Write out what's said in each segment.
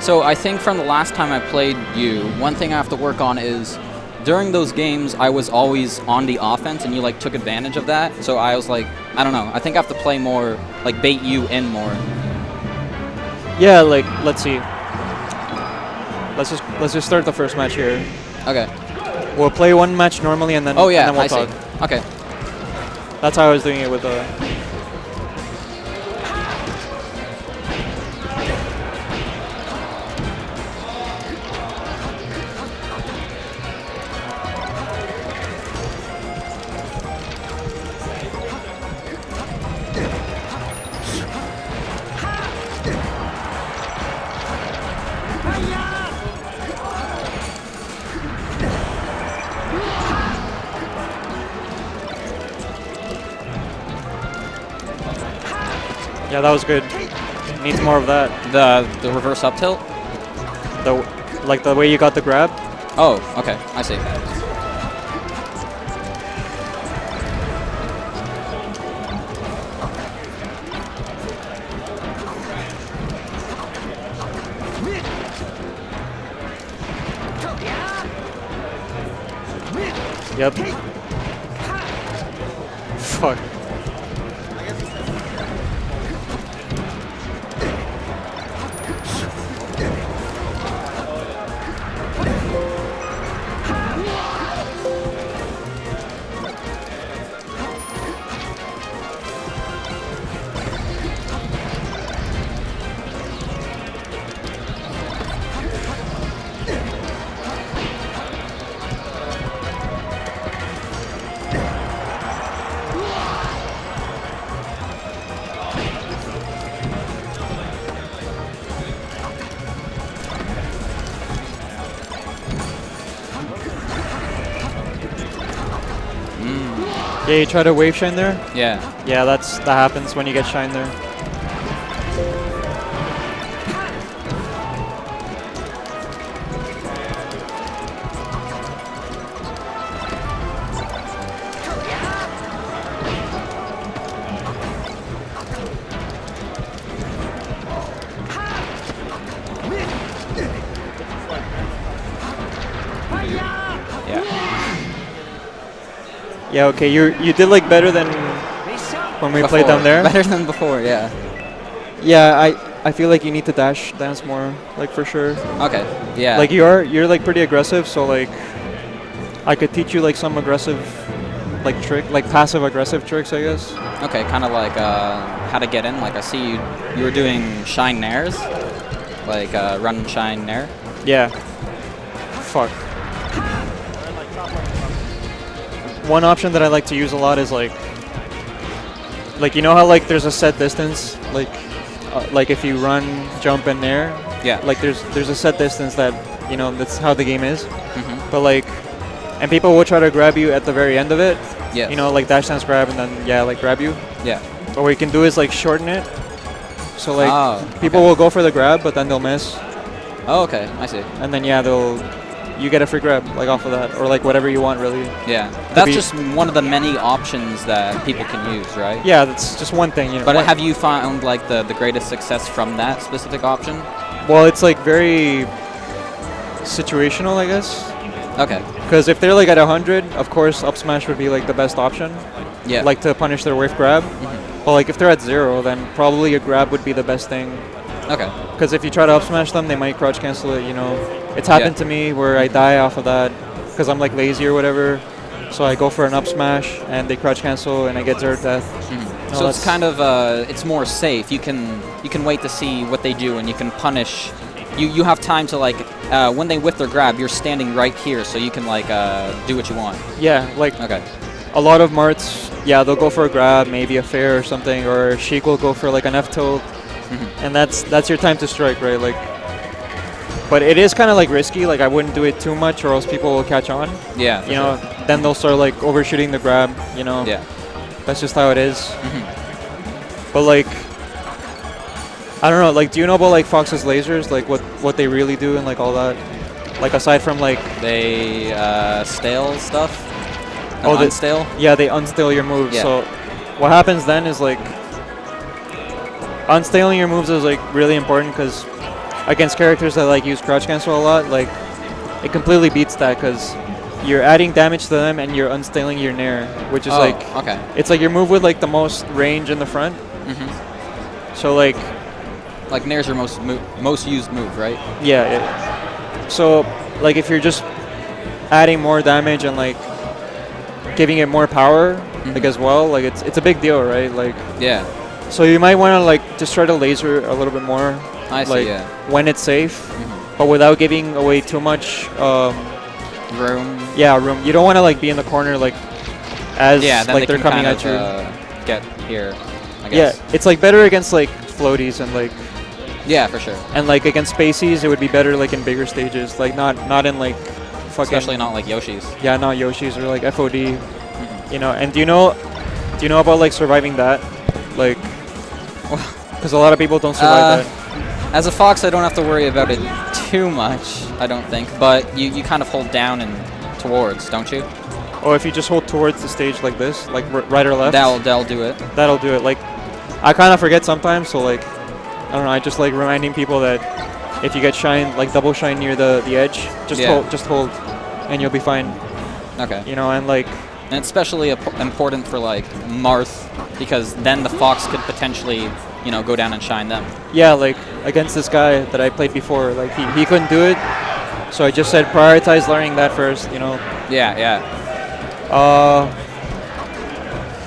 So I think from the last time I played you, one thing I have to work on is during those games I was always on the offense and you like took advantage of that. So I was like, I don't know. I think I have to play more, like bait you in more. Yeah, like let's see. Let's just start the first match here. Okay. We'll play one match normally and then Oh yeah, and then I we'll see. talk. Okay. That's how I was doing it with Yeah, that was good. Needs more of that. The reverse up tilt? Like the way you got the grab. Oh, okay. I see. Yep. Fuck. Yeah, you try to wave shine there? Yeah. Yeah, that happens when you get shine there. Yeah, okay, you did like better than when we played down there. Better than before, yeah. Yeah, I feel like you need to dash dance more, like for sure. Okay, yeah. Like you're like pretty aggressive, so like I could teach you like some aggressive like like passive aggressive tricks, I guess. Okay, kind of like how to get in. Like I see you were doing shine nairs, like run shine nair. Yeah. Fuck. One option that I like to use a lot is like you know how like there's a set distance, like if you run, jump, and nair. Yeah. Like there's a set distance that that's how the game is. Mm-hmm. But like, and people will try to grab you at the very end of it. Yes. You know, like dash dance grab and then like grab you. Yeah. But what you can do is like shorten it. So like people will go for the grab, but then they'll miss. Oh, okay, I see. And then you get a free grab like off of that, or like whatever you want really. Yeah, that's just one of the many options that people can use, right? Yeah, that's just one thing. But have you found like the greatest success from that specific option? Well, it's like very situational, I guess. Okay. Because if they're like at 100, of course up smash would be like the best option. Yeah. Like to punish their wave grab. Mm-hmm. But like if they're at 0, then probably a grab would be the best thing. Okay. Because if you try to up smash them, they might crouch cancel it. It's happened to me where I die off of that because I'm like lazy or whatever. So I go for an up smash and they crouch cancel and I get zero death. Mm-hmm. So it's kind of it's more safe. You can wait to see what they do and you can punish. You have time to like when they whip their grab, you're standing right here, so you can like do what you want. Yeah, like okay. A lot of marts, yeah, they'll go for a grab, maybe a fair or something, or Sheik will go for like an F tilt. Mm-hmm. And that's your time to strike, right? Like, but it is kind of like risky. Like I wouldn't do it too much, or else people will catch on. Yeah. Then they'll start like overshooting the grab. Yeah. That's just how it is. Mm-hmm. But like, I don't know. Like, do you know about like Fox's lasers? Like what they really do and like all that? Like aside from like they stale stuff. Oh, they unstale. Yeah, they unstale your moves. Yeah. So what happens then is like unstaling your moves is like really important because against characters that like use crouch cancel a lot, like it completely beats that because you're adding damage to them and you're unstaling your nair, which is like okay. It's like your move with like the most range in the front. So like nair's your most used move, right? Yeah. So like if you're just adding more damage and like giving it more power, like as well, like it's a big deal, right? Like yeah. So you might want to like just try to laser a little bit more. I see. Like Yeah. when it's safe, but without giving away too much room. Yeah, room. You don't want to like be in the corner like as then like they they're can coming kind at you. of, get here, I guess. Yeah, it's like better against like floaties and like Yeah, for sure. and like against spacies it would be better like in bigger stages, like not in like fucking Especially not like Yoshi's. Yeah, not Yoshi's or like FOD. You know, and do you know about like surviving that? Like because a lot of people don't survive that. As a fox, I don't have to worry about it too much, I don't think. But you kind of hold down and towards, don't you? Oh, if you just hold towards the stage like this, like right or left, That'll do it. that'll do it. Like I kind of forget sometimes, so like I don't know. I just like reminding people that if you get shine, like double shine near the edge, just hold, and you'll be fine. Okay. You know, and like. And it's especially important for like Marth, because then the fox could potentially, go down and shine them. Yeah, like against this guy that I played before, like he couldn't do it, so I just said prioritize learning that first. Yeah.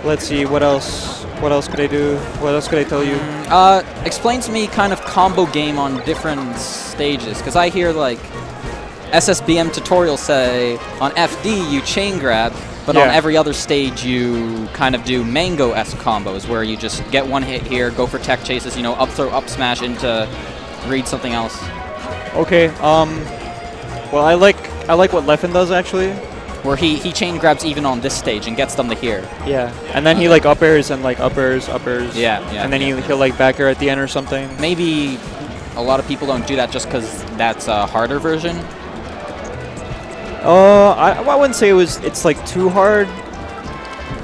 Let's see, what else could I do? What else could I tell you? Explain to me kind of combo game on different stages, because I hear like SSBM tutorials say on FD you chain grab, but on every other stage you kind of do mango-esque combos where you just get one hit here, go for tech chases, up throw, up smash into read something else. Okay. Well, I like what Leffen does actually. Where he chain grabs even on this stage and gets them to here. Yeah, and then he like up airs and like uppers. Yeah. And then he'll like back air at the end or something. Maybe a lot of people don't do that just because that's a harder version. I wouldn't say it's like too hard,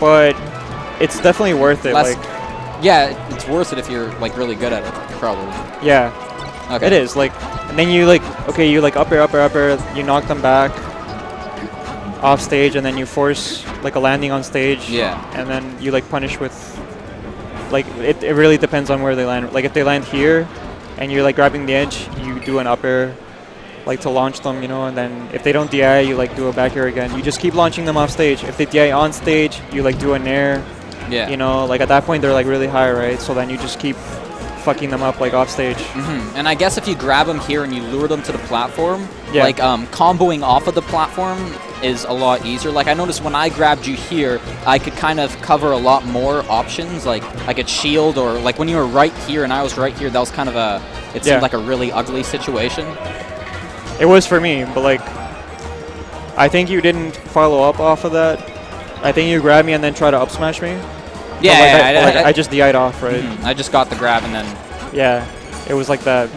but it's definitely worth it. Yeah, it's worth it if you're like really good at it, probably. Yeah. Okay. It is like, and then you like up air, you knock them back off stage, and then you force like a landing on stage. Yeah. And then you like punish with, like it really depends on where they land. Like if they land here, and you're like grabbing the edge, you do an up air. Like to launch them, and then if they don't DI, you like do a back air again. You just keep launching them off stage. If they DI on stage, you like do a nair. Yeah. Like at that point they're like really high, right? So then you just keep fucking them up like off stage. And I guess if you grab them here and you lure them to the platform, like comboing off of the platform is a lot easier. Like I noticed when I grabbed you here, I could kind of cover a lot more options. Like I could shield, or like when you were right here and I was right here, that was kind of it seemed like a really ugly situation. It was for me, but like, I think you didn't follow up off of that. I think you grabbed me and then try to up smash me. Yeah, I just DI'd off, right? I just got the grab and then. Yeah, it was like that.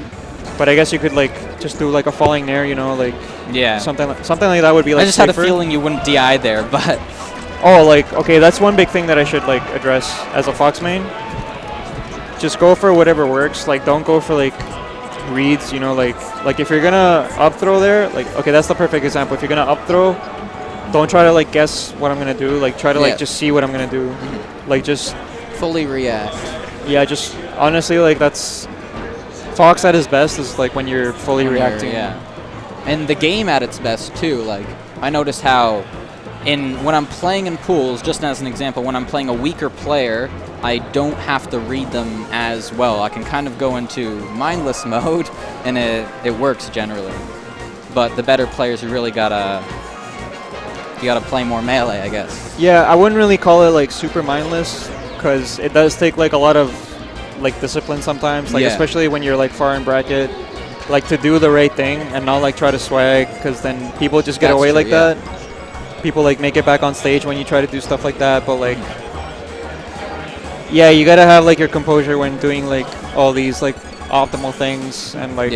But I guess you could like just do like a falling nair, like. Yeah. Something like that would be like. I just had a feeling you wouldn't DI there, but. Oh, like okay, that's one big thing that I should like address as a Fox main. Just go for whatever works. Like, don't go for like reads, like if you're gonna up throw there, like okay, that's the perfect example. If you're gonna up throw, don't try to like guess what I'm gonna do. Like try to like just see what I'm gonna do. Like just fully react. Yeah, just honestly, like that's Fox at his best is like when you're fully reacting. Yeah, and the game at its best too. Like I notice how when I'm playing in pools, just as an example, when I'm playing a weaker player, I don't have to read them as well. I can kind of go into mindless mode, and it works generally. But the better players, you gotta play more melee, I guess. Yeah, I wouldn't really call it like super mindless, because it does take like a lot of like discipline sometimes. Like especially when you're like far in bracket, like to do the right thing and not like try to swag, because then people just get away like that. People like make it back on stage when you try to do stuff like that, but like. Yeah, you gotta have like your composure when doing like all these like optimal things, and like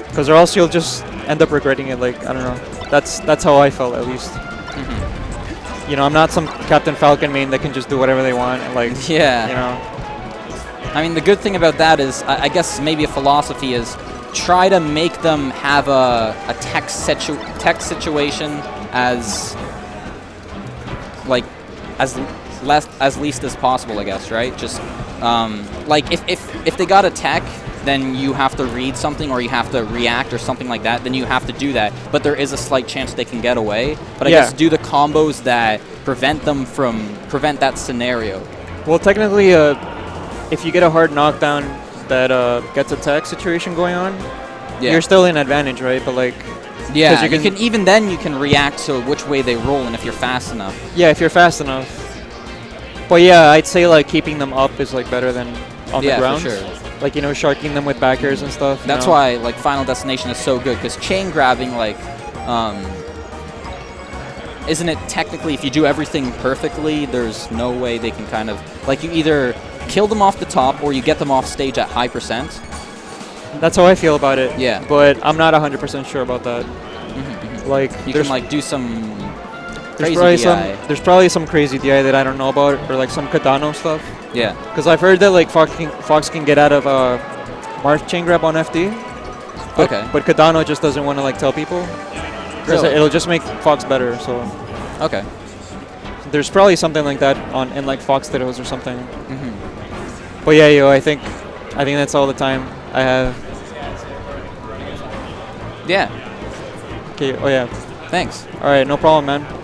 because or else you'll just end up regretting it. Like I don't know, that's how I felt at least. I'm not some Captain Falcon main that can just do whatever they want. And, like I mean, the good thing about that is I guess maybe a philosophy is try to make them have a tech situation as like as least as possible, I guess, right? Just like if they got a tech, then you have to read something or you have to react or something like that, then you have to do that. But there is a slight chance they can get away. But I guess do the combos that prevent that scenario. Well, technically, if you get a hard knockdown that gets a tech situation going on, you're still in advantage, right? But like, yeah, you can even then you can react to which way they roll and if you're fast enough. Yeah, if you're fast enough. But yeah, I'd say like keeping them up is like better than on the ground. Yeah, for sure. Like, you know, sharking them with back airs and stuff. That's why like Final Destination is so good, because chain grabbing, like, isn't it technically, if you do everything perfectly, there's no way they can kind of, like, you either kill them off the top or you get them off stage at high %. That's how I feel about it. Yeah. But I'm not 100% sure about that. Like, you can like do some crazy DI. There's probably some crazy DI that I don't know about, or like some Kadano stuff. Yeah. Because I've heard that like Fox can get out of Marth chain grab on FD. But, but Kadano just doesn't want to like tell people. Because it'll just make Fox better. So. Okay. There's probably something like that in like Fox Dittos or something. But yeah, yo, I think that's all the time I have. Yeah. Okay. Oh yeah. Thanks. All right. No problem, man.